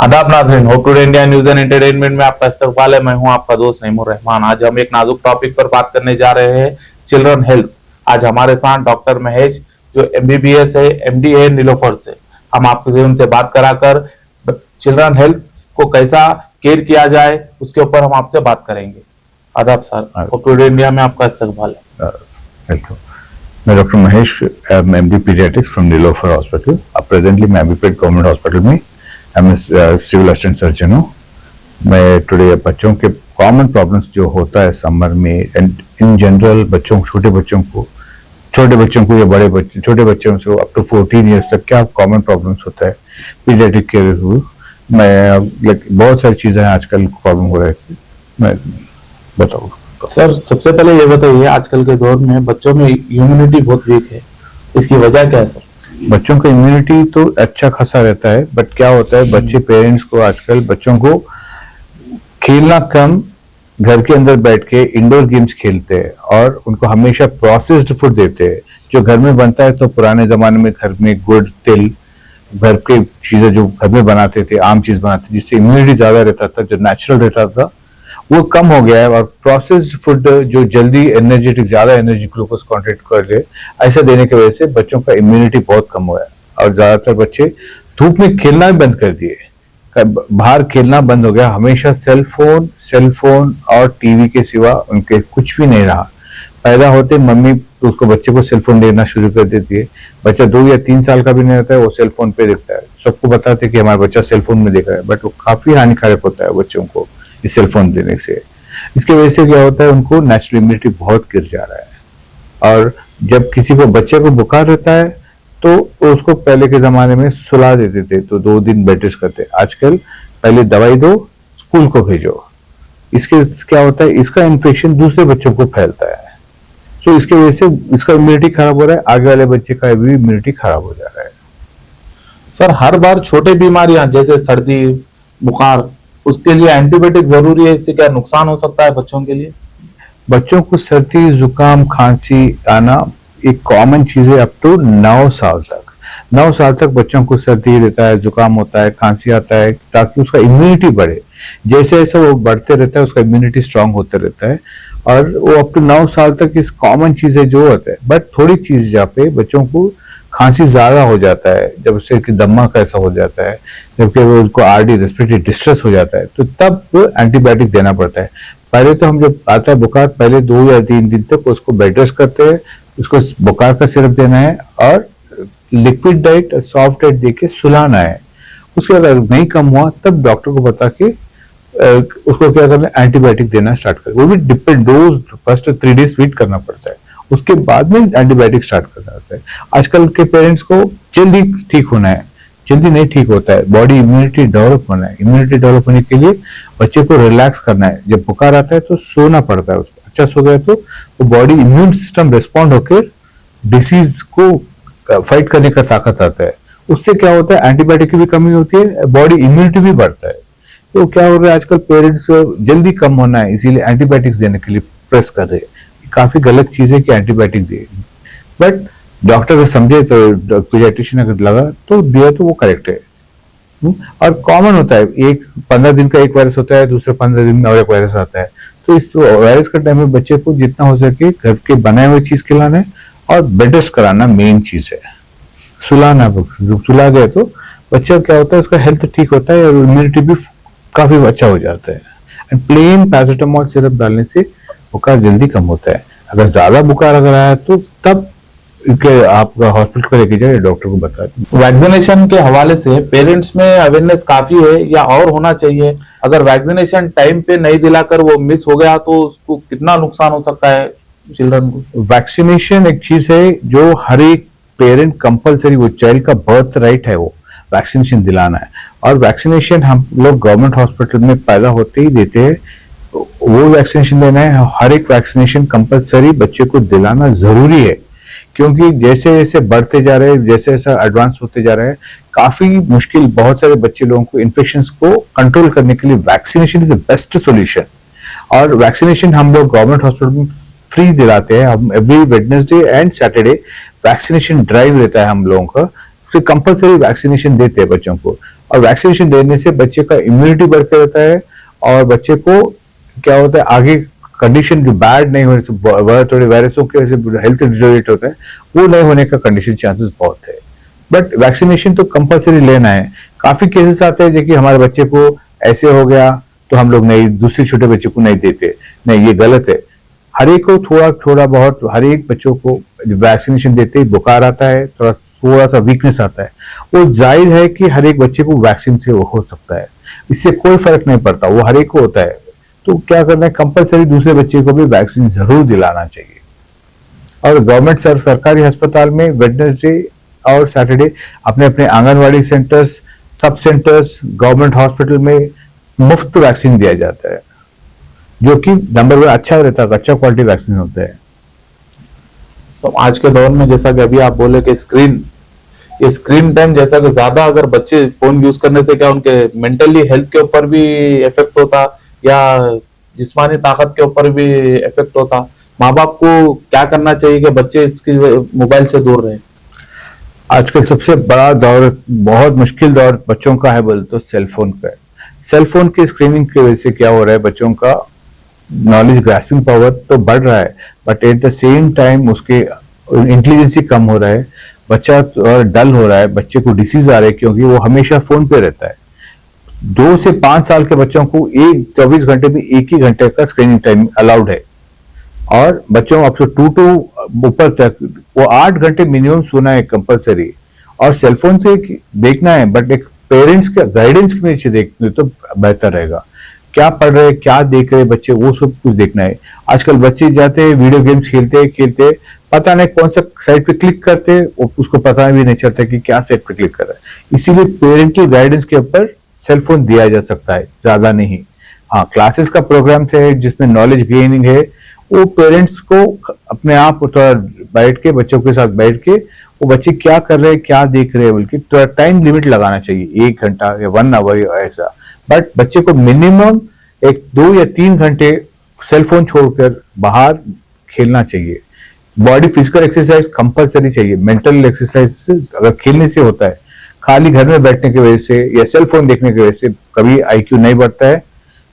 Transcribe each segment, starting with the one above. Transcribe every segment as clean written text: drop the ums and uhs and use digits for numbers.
आदाब नाज़रीन, hope today India news and entertainment में आपका इस्तकबाल है। मैं हूं आपका दोस्त नईमुर रहमान। आज हम एक नाजुक टॉपिक पर बात करने जा रहे हैं, चिल्ड्रन हेल्थ। आज हमारे साथ डॉक्टर महेश, जो एमबीबीएस है, एमडी है नीलोफर से। हम आपसे उनसे बात कराकर चिल्ड्रन हेल्थ को कैसा केयर किया जाए उसके ऊपर हम आपसे बात करेंगे। आदाब सर, होप टुडे इंडिया में आपका इस्तकबाल है। वेलकम। मैं doctor Mahesh, MD paediatrics from Niloufer hospital. अब प्रेजेंटली मैं एमबीपेड गवर्नमेंट हॉस्पिटल में सिविल असिस्टेंट सर्जन हूँ। मैं टुडे बच्चों के कॉमन प्रॉब्लम्स जो होता है समर में एंड इन जनरल बच्चों, छोटे बच्चों को या बड़े बच्चे, छोटे बच्चों से अप टू 14 ईयर्स तक क्या कॉमन प्रॉब्लम्स होता है पीडियाट्रिक केयर। मैं बहुत सारी चीजें आजकल प्रॉब्लम हो रही थी, मैं बताऊँ। सर, सबसे पहले ये बताइए, आजकल के दौर में बच्चों में इम्यूनिटी बहुत वीक है, इसकी वजह क्या है सर? बच्चों का इम्यूनिटी तो अच्छा खासा रहता है, बट क्या होता है बच्चे, पेरेंट्स को आजकल बच्चों को खेलना कम, घर के अंदर बैठ के इंडोर गेम्स खेलते हैं और उनको हमेशा प्रोसेस्ड फूड देते हैं। जो घर में बनता है तो पुराने जमाने में घर में गुड़, तिल, घर के चीजें जो घर में बनाते थे, आम चीज बनाते थे, जिससे इम्यूनिटी ज्यादा रहता था, जो नेचुरल रहता था वो कम हो गया है। और प्रोसेस्ड फूड जो जल्दी एनर्जेटिक, ज्यादा एनर्जी, ग्लूकोज कॉन्टेंट कर ले, ऐसा देने की वजह से बच्चों का इम्यूनिटी बहुत कम हुआ है। और ज्यादातर बच्चे धूप में खेलना भी बंद कर दिए, बाहर खेलना बंद हो गया। हमेशा सेल फोन और टीवी के सिवा उनके कुछ भी नहीं रहा। पैदा होते मम्मी उसको, बच्चे को सेल फोन देना शुरू कर देती है। बच्चा 2 या 3 साल का भी नहीं रहता है, वो सेल फोन पे देखता है। सबको बताते कि हमारा बच्चा सेल फोन में देख रहा है, बट वो काफी हानिकारक होता है बच्चों को इस सेल फोन देने से। इसकी वजह से क्या होता है, उनको नेचुरल इम्यूनिटी बहुत गिर जा रहा है। और जब किसी को, बच्चे को बुखार रहता है तो उसको पहले के जमाने में सुला देते थे तो 2 दिन बेड रेस्ट करते। आजकल पहले दवाई दो, स्कूल को भेजो। इसके क्या होता है, इसका इन्फेक्शन दूसरे बच्चों को फैलता है, तो इसकी वजह से इसका इम्यूनिटी खराब हो रहा है, आगे वाले बच्चे का भी इम्यूनिटी खराब हो जा रहा है। सर, हर बार छोटे बीमारियां जैसे सर्दी, बुखार, उसके लिए एंटीबायोटिक जरूरी है, इससे क्या नुकसान हो सकता है बच्चों के लिए? बच्चों को सर्दी, जुकाम, खांसी आना एक कॉमन चीज है अप टू 9 साल तक। 9 साल तक बच्चों को सर्दी रहता है, जुकाम होता है, खांसी आता है, ताकि उसका इम्यूनिटी बढ़े। जैसे जैसे वो बढ़ते रहता है उसका इम्यूनिटी स्ट्रांग होते रहता है, और वो अप टू 9 साल तक इस कॉमन चीजें जो होता है। बट थोड़ी चीज जहाँ पे बच्चों को खांसी ज्यादा हो जाता है, जब उससे कि दमा कैसा हो जाता है, जबकि वो उनको आरडी, रेस्पिरेटरी डिस्ट्रेस हो जाता है, तो तब एंटीबायोटिक देना पड़ता है। पहले तो हम जब आता है बुखार, पहले 2 या 3 दिन तक उसको बेड रेस्ट करते हैं, उसको बुखार का सिरप देना है और लिक्विड डाइट, सॉफ्ट डाइट देके सुलाना है। उसके बाद अगर नहीं कम हुआ तब डॉक्टर को बता के उसको क्या करना है, एंटीबायोटिक देना स्टार्ट करें। वो भी depend, dose first 3 days wait करना पड़ता है, उसके बाद में एंटीबायोटिक स्टार्ट करना होता है। आजकल के पेरेंट्स को जल्दी ठीक होना है, जल्दी नहीं ठीक होता है। बॉडी इम्यूनिटी डेवलप होना है। इम्यूनिटी डेवलप होने के लिए बच्चे को रिलैक्स करना है। जब बुखार आता है तो सोना पड़ता है उसको, अच्छा सो गया तो वो बॉडी इम्यून सिस्टम रिस्पॉन्ड होकर डिसीज को फाइट करने का ताकत आता है। उससे क्या होता है, एंटीबायोटिक की भी कमी होती है, बॉडी इम्यूनिटी भी बढ़ता है। तो क्या हो रहा है, आजकल पेरेंट्स जल्दी कम होना है, इसीलिए एंटीबायोटिक्स देने के लिए प्रेस कर रहे हैं। काफी गलत चीज है कि एंटीबायोटिक दे, बट डॉक्टर अगर समझे तो, पीडियाट्रिशियन अगर लगा तो दिया तो वो करेक्ट है। और कॉमन होता है, 15 दिन का एक वायरस होता है, दूसरे 15 दिन में और एक वायरस आता है। तो इस वायरस के टाइम में बच्चे को जितना हो सके घर के बनाए हुए चीज खिलाना है और बेड रेस्ट कराना मेन चीज है। सुलाना, सुला गया तो बच्चा क्या होता है, उसका हेल्थ ठीक होता है और इम्यूनिटी भी काफी अच्छा हो जाता है। एंड प्लेन पैरासिटामोल सिरप डालने से बुखार जल्दी कम होता है। अगर ज्यादा बुखार अगर आया तो तब आप हॉस्पिटल को लेके जाए, डॉक्टर को बता दें। वैक्सीनेशन के हवाले से पेरेंट्स में अवेयरनेस काफी है या और होना चाहिए? अगर वैक्सीनेशन टाइम पे नहीं दिलाकर वो मिस हो गया तो उसको कितना नुकसान हो सकता है चिल्ड्रन को? वैक्सीनेशन एक चीज है जो हर एक पेरेंट कंपलसरी, वो चाइल्ड का बर्थ राइट है, वो वैक्सीनेशन दिलाना है। और वैक्सीनेशन हम लोग गवर्नमेंट हॉस्पिटल में पैदा होते ही देते हैं, वो वैक्सीनेशन देना है। हर एक वैक्सीनेशन कंपलसरी बच्चे को दिलाना जरूरी है, क्योंकि जैसे जैसे बढ़ते जा रहे हैं, जैसे जैसे एडवांस होते जा रहे हैं, काफी मुश्किल, बहुत सारे बच्चे लोगों को इन्फेक्शंस को कंट्रोल करने के लिए vaccination is the best solution. और वैक्सीनेशन हम लोग गवर्नमेंट हॉस्पिटल में फ्री दिलाते हैं। हम every Wednesday and Saturday vaccination drive रहता है हम लोगों का, फिर कंपलसरी वैक्सीनेशन देते हैं बच्चों को, और वैक्सीनेशन देने से बच्चे का इम्यूनिटी बढ़कर रहता है, और बच्चे को क्या होता है आगे कंडीशन जो बैड नहीं होने से, थोड़े वायरसों की वजह से हेल्थ डिटेरियोरेट होता है, वो नहीं होने का कंडीशन चांसेस बहुत है। बट वैक्सीनेशन तो कंपलसरी लेना है। काफी केसेस आते हैं कि हमारे बच्चे को ऐसे हो गया तो हम लोग नहीं, दूसरे छोटे बच्चे को नहीं देते, नहीं, ये गलत है। हर एक को थोड़ा बहुत, हर एक बच्चों को वैक्सीनेशन देते ही बुखार आता है, थोड़ा सा वीकनेस आता है, वो जाहिर है कि हर एक बच्चे को वैक्सीन से हो सकता है, इससे कोई फर्क नहीं पड़ता, वो हर एक को होता है। तो क्या करना है, कंपलसरी दूसरे बच्चे को भी वैक्सीन जरूर दिलाना चाहिए। और गवर्नमेंट सरकारी अस्पताल में वेडनेसडे और सैटरडे अपने अपने आंगनवाड़ी सेंटर्स, सब सेंटर्स, गवर्नमेंट हॉस्पिटल में मुफ्त वैक्सीन दिया जाता है, जो कि नंबर वन अच्छा रहता है, अच्छा क्वालिटी वैक्सीन होता है। आज के दौर में जैसा कि अभी आप बोले कि स्क्रीन टाइम जैसा कि ज्यादा अगर बच्चे फोन यूज करने से क्या उनके मेंटली हेल्थ के ऊपर भी इफेक्ट होता या जिस्मानी ताकत के ऊपर भी इफेक्ट होता? माँ बाप को क्या करना चाहिए कि बच्चे इसकी मोबाइल से दूर रहे? आजकल सबसे बड़ा दौर, बहुत मुश्किल दौर बच्चों का है बोले तो सेल फोन का है। सेल फोन की स्क्रीनिंग की वजह से क्या हो रहा है, बच्चों का नॉलेज ग्रास्पिंग पावर तो बढ़ रहा है, but at the same time उसके इंटेलिजेंसी कम हो रहा है, बच्चा और डल हो रहा है, बच्चे को डिसीज आ रहा है क्योंकि वो हमेशा फोन पे रहता है। 2 से 5 साल के बच्चों को 24 घंटे में 1 ही घंटे का स्क्रीनिंग टाइम अलाउड है, और बच्चों अब तो 2 to ऊपर तक वो 8 घंटे मिनिमम सोना है कंपलसरी, और सेलफोन से देखना है, बट एक पेरेंट्स के गाइडेंस के नीचे देखने तो बेहतर रहेगा। क्या पढ़ रहे, क्या देख रहे बच्चे, वो सब कुछ देखना है। आजकल बच्चे जाते हैं वीडियो गेम्स खेलते पता नहीं कौन सा साइट पे क्लिक करते, उसको पता भी नहीं चलता कि क्या साइट पे क्लिक कर रहा है। इसीलिए पेरेंटल गाइडेंस के ऊपर सेलफोन दिया जा सकता है, ज्यादा नहीं। हाँ, क्लासेस का प्रोग्राम है जिसमें नॉलेज गेनिंग है, वो पेरेंट्स को अपने आप थोड़ा बैठ के, बच्चों के साथ बैठ के, वो बच्चे क्या कर रहे हैं, क्या देख रहे हैं बोल के थोड़ा टाइम लिमिट लगाना चाहिए, 1 घंटा या 1 आवर ऐसा। बट बच्चे को मिनिमम 2 या 3 घंटे सेलफोन छोड़कर बाहर खेलना चाहिए। बॉडी फिजिकल एक्सरसाइज कंपलसरी चाहिए। मेंटल एक्सरसाइज अगर खेलने से होता है, खाली घर में बैठने की वजह से या सेलफोन देखने की वजह से कभी IQ नहीं बढ़ता है।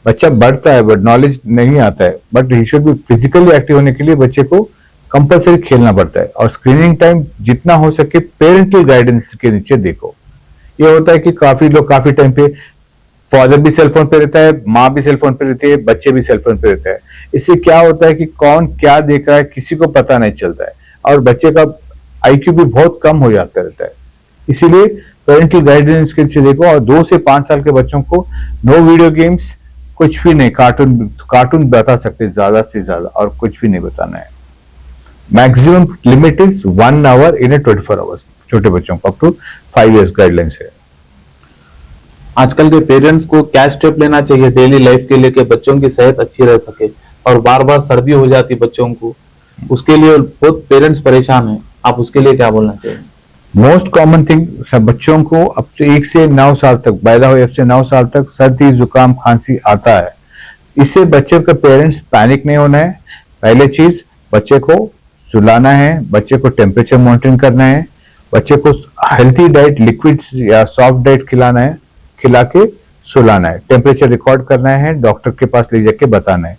बच्चा बढ़ता है बट नॉलेज नहीं आता है, but he should be physically active होने के लिए बच्चे को कंपलसरी खेलना पड़ता है। और स्क्रीनिंग टाइम जितना हो सके पेरेंटल गाइडेंस के नीचे देखो। ये होता है कि काफी लोग काफी टाइम पे, फादर भी सेलफोन पे रहता है, माँ भी सेलफोन पे रहती है, बच्चे भी सेलफोन पे रहता है। इससे क्या होता है कि कौन क्या देख रहा है किसी को पता नहीं चलता है, और बच्चे का IQ भी बहुत कम हो जाता रहता है। इसीलिए पेरेंटल गाइडेंस के नीचे देखो। और 2 से 5 साल के बच्चों को नो वीडियो गेम्स, कुछ भी नहीं, कार्टून बता सकते ज्यादा से ज्यादा, और कुछ भी नहीं बताना है। Maximum limit is 1 hour in 24 hours, छोटे बच्चों को अप टू 5 years गाइडलाइंस है। आजकल के पेरेंट्स को क्या स्टेप लेना चाहिए डेली लाइफ के लिए कि बच्चों की सेहत अच्छी रह सके? और बार बार सर्दी हो जाती बच्चों को, उसके लिए बहुत पेरेंट्स परेशान हैं, आप उसके लिए क्या बोलना चाहिए? मोस्ट कॉमन थिंग, सब बच्चों को अब तो 1 से 9 साल तक, पैदा हुए अब से 9 साल तक सर्दी, जुकाम, खांसी आता है। इससे बच्चे का पेरेंट्स पैनिक नहीं होना है। पहले चीज, बच्चे को सुलाना है, बच्चे को टेम्परेचर मॉनिटरिंग करना है, बच्चे को हेल्थी डाइट, लिक्विड्स या सॉफ्ट डाइट खिलाना है, खिला के सुलाना है, टेम्परेचर रिकॉर्ड करना है, डॉक्टर के पास ले जाके बताना है,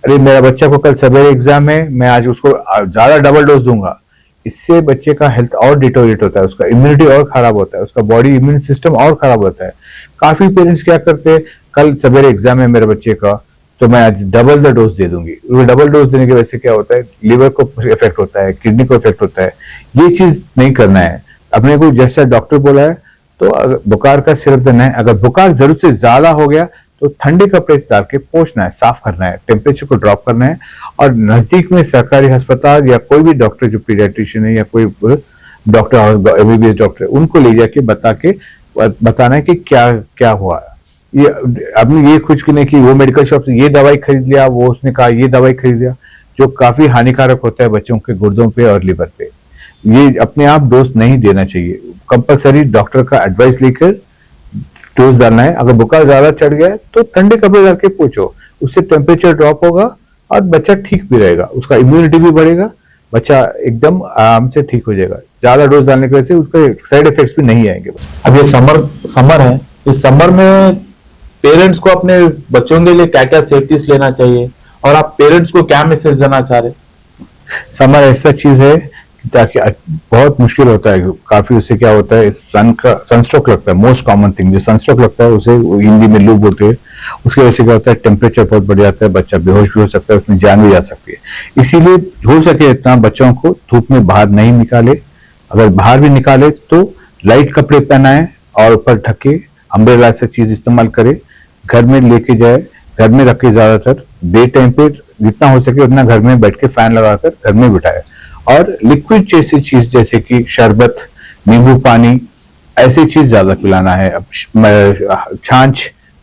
अरे मेरा बच्चा को कल सवेरे एग्जाम है, मैं आज उसको ज्यादा डबल डोज दूंगा। इससे बच्चे का हेल्थ और डिटोरेट होता है, उसका इम्यूनिटी और खराब होता है, उसका बॉडी इम्यून सिस्टम और खराब होता है। काफी पेरेंट्स क्या करते हैं, कल सवेरे एग्जाम है मेरे बच्चे का, तो मैं आज डबल द डोज दे दूंगी। डबल डोज देने की वजह से क्या होता है, लिवर को इफेक्ट होता है, किडनी को इफेक्ट होता है। ये चीज नहीं करना है। अपने को जैसा डॉक्टर बोला है तो बुखार का सिरप देना है। अगर बुखार जरूरत से ज्यादा हो गया तो ठंडे कपड़े से डाल के पोंछना है, साफ करना है, टेम्परेचर को ड्रॉप करना है, और नजदीक में सरकारी अस्पताल या कोई भी डॉक्टर जो पीडियाट्रिशियन है या कोई डॉक्टर MBBS डॉक्टर, उनको ले जाके बताना है कि क्या क्या हुआ। ये आपने ये कुछ नहीं कि वो मेडिकल शॉप से ये दवाई खरीद लिया, वो उसने कहा ये दवाई खरीद लिया, जो काफी हानिकारक होता है बच्चों के गुर्दों पे और लिवर पे। ये अपने आप डोज नहीं देना चाहिए। कंपलसरी डॉक्टर का एडवाइस लेकर डोज डालना है। अगर बुखार ज्यादा चढ़ गया है तो ठंडे कपड़े डाल के पोंछो, उससे टेम्परेचर ड्रॉप होगा और बच्चा ठीक भी रहेगा, उसका इम्यूनिटी भी बढ़ेगा, बच्चा एकदम आराम से ठीक हो जाएगा। ज्यादा डोज डालने की वजह से उसके साइड इफेक्ट्स भी नहीं आएंगे। अब ये समर है, इस समर में पेरेंट्स को अपने बच्चों के लिए क्या क्या सेफ्टीज लेना चाहिए, और आप पेरेंट्स को क्या मैसेज देना चाह रहे? समर ऐसा चीज है ताकि बहुत मुश्किल होता है काफी, उससे क्या होता है सनस्ट्रोक लगता है। मोस्ट कॉमन थिंग जो सनस्ट्रोक लगता है उसे हिंदी में लू बोलते हैं। उसकी वजह से क्या होता है, टेम्परेचर बहुत बढ़ जाता है, बच्चा बेहोश भी हो सकता है, उसमें जान भी जा सकती है। इसीलिए हो सके इतना बच्चों को धूप में बाहर नहीं निकाले, अगर बाहर भी निकाले तो लाइट कपड़े पहनाए और ऊपर ढके, अम्ब्रेला से चीज इस्तेमाल करे, घर में लेके जाए, घर में रखे, ज्यादातर डे टाइम पे जितना हो सके उतना घर में बैठ के फैन लगाकर घर में बिठाए, और लिक्विड जैसी चीज जैसे कि शरबत, नींबू पानी, ऐसी चीज ज्यादा पिलाना है। अब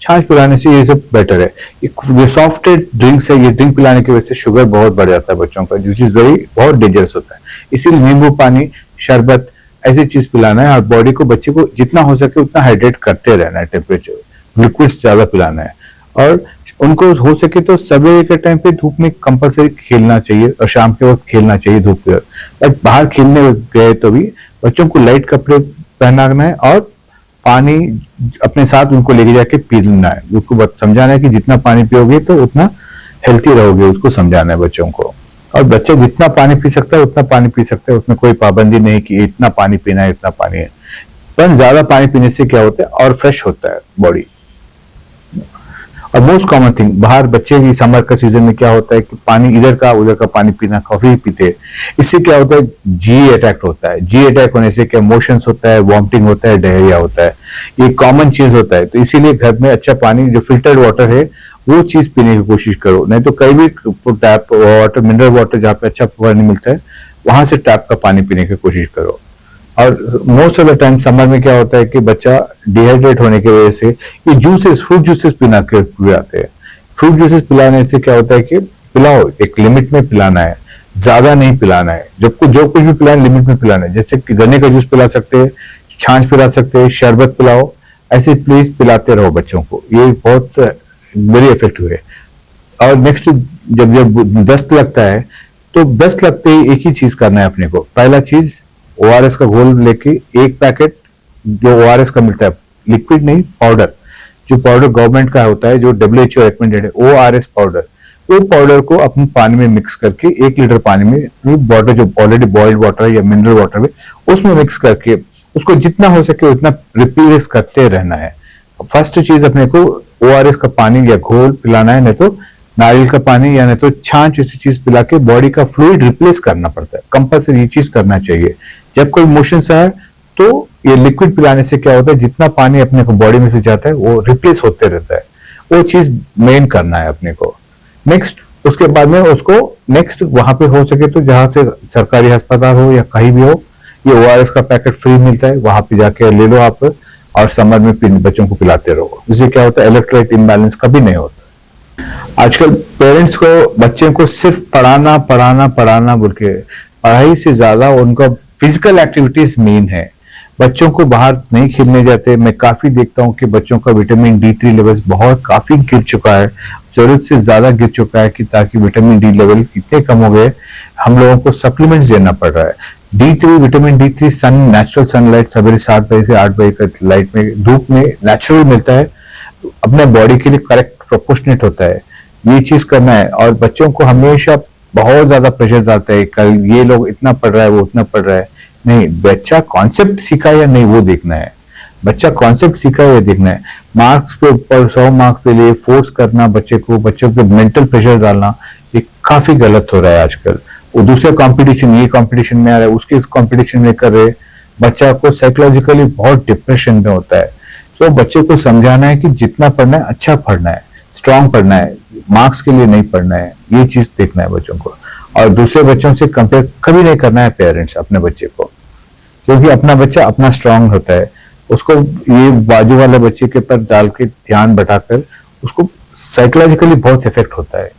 छाछ पिलाने से ये सब बेटर है। ये सॉफ्ट ड्रिंक्स है, ये ड्रिंक पिलाने की वजह से शुगर बहुत बढ़ जाता है बच्चों का, जो चीज बहुत डेंजरस होता है। इसीलिए नींबू पानी, शरबत, ऐसी चीज पिलाना है, और बॉडी को, बच्चे को जितना हो सके उतना हाइड्रेट करते रहना है, टेम्परेचर लिक्विड्स ज्यादा पिलाना है। और उनको हो सके तो सवेरे के टाइम पे धूप में कंपलसरी खेलना चाहिए, और शाम के वक्त खेलना चाहिए धूप पे। बट बाहर खेलने गए तो भी बच्चों को लाइट कपड़े पहनाना है, और पानी अपने साथ उनको लेके जाके पीना है। उसको समझाना है कि जितना पानी पियोगे तो उतना हेल्थी रहोगे, उसको समझाना है बच्चों को। और बच्चा जितना पानी पी सकता है उतना पानी पी सकता है, उसमें कोई पाबंदी नहीं कि इतना पानी पीना है, इतना पानी है। पर ज्यादा पानी पीने से क्या होता है, और फ्रेश होता है बॉडी। और मोस्ट कॉमन थिंग, बाहर बच्चे की समर का सीजन में क्या होता है कि पानी इधर का उधर का पानी पीना, कॉफी पीते, इससे क्या होता है, जी अटैक होता है। जी अटैक होने से क्या मोशंस होता है, वॉमिटिंग होता है, डायरिया होता है, ये कॉमन चीज होता है। तो इसीलिए घर में अच्छा पानी, जो फिल्टर्ड वाटर है, वो चीज पीने की कोशिश करो। नहीं तो कहीं भी टैप वाटर, मिनरल वाटर जहाँ पे अच्छा पानी मिलता है, वहां से टैप का पानी पीने की कोशिश करो। और most of the time summer में क्या होता है कि बच्चा डिहाइड्रेट होने की वजह से ये जूसेस, फ्रूट जूसेस पिलाते हैं। फ्रूट जूसेस पिलाने से क्या होता है कि पिलाओ, एक लिमिट में पिलाना है, ज्यादा नहीं पिलाना है। जो कुछ भी पिलाना लिमिट में पिलाना है। जैसे कि गन्ने का जूस पिला सकते हैं, छाछ पिला सकते हैं, शरबत पिलाओ, ऐसे प्लीज पिलाते रहो बच्चों को। ये बहुत वेरी इफेक्टिव है। और नेक्स्ट, जब दस्त लगता है तो दस्त लगते ही एक ही चीज करना है अपने को। पहला चीज, ओआरएस का घोल लेके एक पैकेट, जो ओआरएस का मिलता है, लिक्विड नहीं, पाउडर, जो पाउडर गवर्नमेंट का होता है, जो WHO रिकमेंडेड है, ओआरएस पाउडर, वो पाउडर को अपने पानी में मिक्स करके 1 लीटर पानी में, वाटर जो ऑलरेडी बॉइल्ड वाटर है या मिनरल वाटर है, उसमें मिक्स करके उसको जितना हो सके उतना रिप्लेस करते रहना है। फर्स्ट चीज, अपने को ओआरएस का पानी या घोल पिलाना है, नहीं तो नारियल का पानी या नहीं तो छाछ ऐसी चीज पिला के बॉडी का फ्लूइड रिप्लेस करना पड़ता है। कंपल्सरी ये चीज करना चाहिए। जब कोई मोशंस आए तो ये लिक्विड पिलाने से क्या होता है, जितना पानी अपने को बॉडी में से जाता है वो रिप्लेस होते रहता है। वो चीज मेन करना है अपने को। नेक्स्ट, उसके बाद में उसको नेक्स्ट वहां पे हो सके तो जहां से सरकारी अस्पताल हो या कहीं भी हो, ये ओआरएस का पैकेट फ्री मिलता है, वहां पे जाके ले लो आप, और समर में बच्चों को पिलाते रहो। इससे क्या होता है, इलेक्ट्रोलाइट इम्बैलेंस कभी नहीं होता। आजकल पेरेंट्स को बच्चे को सिर्फ पढ़ाना बोल के, पढ़ाई से ज्यादा उनका फिजिकल एक्टिविटीज मेन है। बच्चों को बाहर नहीं खेलने जाते। मैं काफी देखता हूँ कि बच्चों का विटामिन D3 लेवल्स काफी गिर चुका है, जरूरत से ज्यादा गिर चुका है, कि ताकि विटामिन D लेवल इतने कम हो गए, हम लोगों को सप्लीमेंट्स देना पड़ रहा है। विटामिन D3 नेचुरल सनलाइट सवेरे 7 बजे से 8 बजे का लाइट में, धूप में नेचुरल मिलता है, अपने बॉडी के लिए करेक्ट प्रोपोर्शनेट होता है। ये चीज करना है। और बच्चों को हमेशा बहुत ज्यादा प्रेशर डालता है, कल ये लोग इतना पढ़ रहा है, वो उतना पढ़ रहा है। नहीं, बच्चा कॉन्सेप्ट सीखा या नहीं वो देखना है। बच्चा कॉन्सेप्ट सीखा या देखना है। मार्क्स पे ऊपर 100 मार्क्स पे लिए फोर्स करना बच्चों पे मेंटल प्रेशर डालना, ये काफी गलत हो रहा है आजकल। वो दूसरे कंपटीशन, ये कंपटीशन में आ रहा है, उसके कंपटीशन में कर रहे, बच्चा को साइकोलॉजिकली बहुत डिप्रेशन में होता है। तो बच्चे को समझाना है कि जितना पढ़ना है अच्छा पढ़ना है, स्ट्रांग पढ़ना है, मार्क्स के लिए नहीं पढ़ना है। ये चीज देखना है बच्चों को। और दूसरे बच्चों से कंपेयर कभी नहीं करना है पेरेंट्स अपने बच्चे को, क्योंकि अपना बच्चा अपना स्ट्रांग होता है। उसको ये बाजू वाले बच्चे के पर डाल के ध्यान बढ़ाकर उसको साइकोलॉजिकली बहुत इफेक्ट होता है।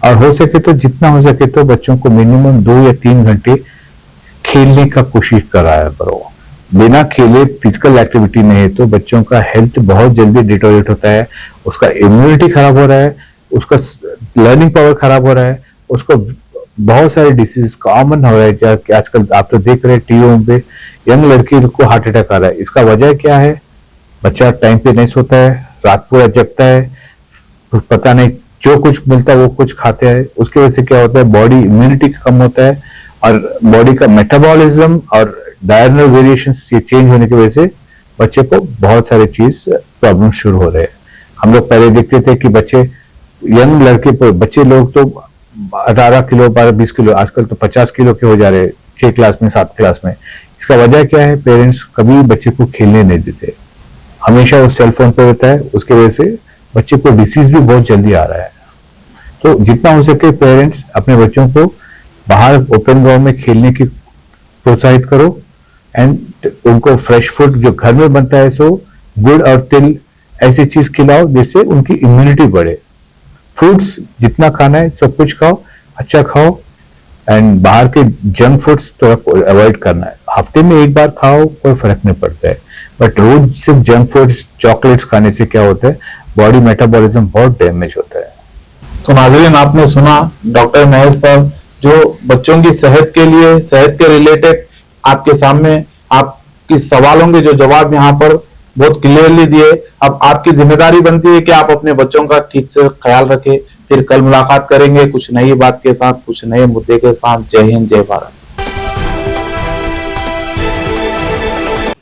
और हो सके तो जितना हो सके तो बच्चों को मिनिमम 2 या 3 घंटे खेलने का कोशिश कराया करो। बिना खेले फिजिकल एक्टिविटी नहीं है तो बच्चों का हेल्थ बहुत जल्दी डिटोरेट होता है, उसका इम्यूनिटी खराब हो रहा है, उसका लर्निंग पावर खराब हो रहा है, उसको बहुत सारे डिसीज कॉमन हो रहे हैं कि आजकल आप तो देख रहे हैं टीवियों पे यंग लड़की को हार्ट अटैक आ रहा है। इसका वजह क्या है? बच्चा टाइम पे नहीं सोता है, रात पूरा जगता है, पता नहीं जो कुछ मिलता है वो कुछ खाते हैं। उसकी वजह से क्या होता है? बॉडी इम्यूनिटी कम होता है और बॉडी का मेटाबॉलिज्म और डायरनल वेरिएशंस ये चेंज होने की वजह से बच्चे को बहुत सारे चीज प्रॉब्लम शुरू हो रहे हैं। हम लोग पहले देखते थे कि बच्चे यंग लड़के बच्चे लोग तो 18 किलो 12-20 किलो, आजकल तो 50 किलो के हो जा रहे हैं 6 क्लास में 7 क्लास में। इसका वजह क्या है? पेरेंट्स कभी बच्चे को खेलने नहीं देते, हमेशा वो सेल फोन पे रहता है। उसके वजह से बच्चे को डिसीज भी बहुत जल्दी आ रहा है। तो जितना हो सके पेरेंट्स अपने बच्चों को बाहर ओपन ग्राउंड में खेलने की प्रोत्साहित करो एंड उनको फ्रेश फूड जो घर में बनता है, सो गुड़ और तिल ऐसी चीज खिलाओ जिससे उनकी इम्यूनिटी बढ़े। फ्रूट्स जितना खाना है सब कुछ खाओ, अच्छा खाओ एंड बाहर के जंक फूड्स थोड़ा अवॉइड करना है। हफ्ते में एक बार खाओ, कोई फर्क नहीं पड़ता है, बट रोज सिर्फ जंक फूड्स चॉकलेट्स खाने से क्या होता है? बॉडी मेटाबॉलिज्म बहुत डैमेज होता है। तो नाज़रीन, आपने सुना डॉक्टर महेश साहब जो बच्चों की सेहत के लिए, सेहत के रिलेटेड आपके सामने आपकी सवालों के जो जवाब यहाँ पर बहुत क्लियरली दिए। अब आपकी जिम्मेदारी बनती है कि आप अपने बच्चों का ठीक से ख्याल रखें। फिर कल मुलाकात करेंगे कुछ नई बात के साथ, कुछ नए मुद्दे के साथ। जय हिंद, जय Bharat.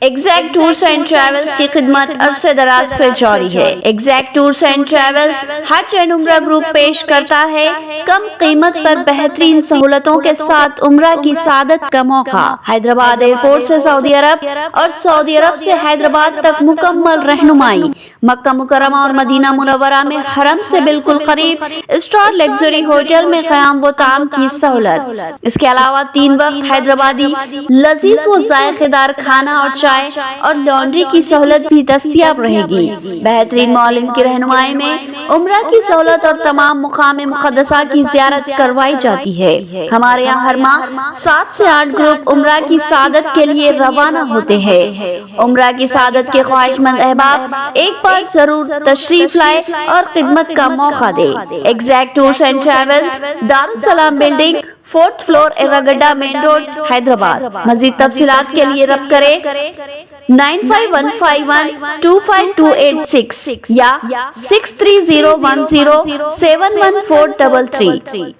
Exact tours and travels की खिदमत अरसे दराज से जारी है। एग्जैक्ट टूर्स एंड ट्रैवल्स हज एंड उम्रा ग्रुप पेश करता है कम कीमत पर बेहतरीन सहूलतों के साथ उम्रा की सादत का मौका। हैदराबाद एयरपोर्ट से सऊदी अरब और सऊदी अरब से हैदराबाद तक मुकम्मल रहनुमाई। मक्का मुकर्रमा और मदीना मुनव्वरा में हरम से बिल्कुल करीब स्टार लग्जरी होटल में क़याम व ताम की सहूलत। इसके अलावा 3 वक्त हैदराबादी लजीज व जायकेदार खाना और चाय और लॉन्ड्री की सहूलत भी दस्तयाब रहेगी। बेहतरीन मौलिम की रहनुमाई में उम्रा की सहूलत और तमाम मुकाम मुक़द्दसा की ज़ियारत करवाई जाती है। हमारे यहाँ हर माह 7 से 8 ग्रुप उम्रा की सादत के लिए रवाना होते हैं। उम्रा की सादत के ख्वाहिशमंद अहबाब एक बार जरूर तशरीफ लाए और खिदमत का मौका दे। Exact tours and travel, Darussalam building, 4th floor, Erragadda main road, Hyderabad. मज़ीद तफसीलात के लिए रब्त करें 9515125286 या 6301071433।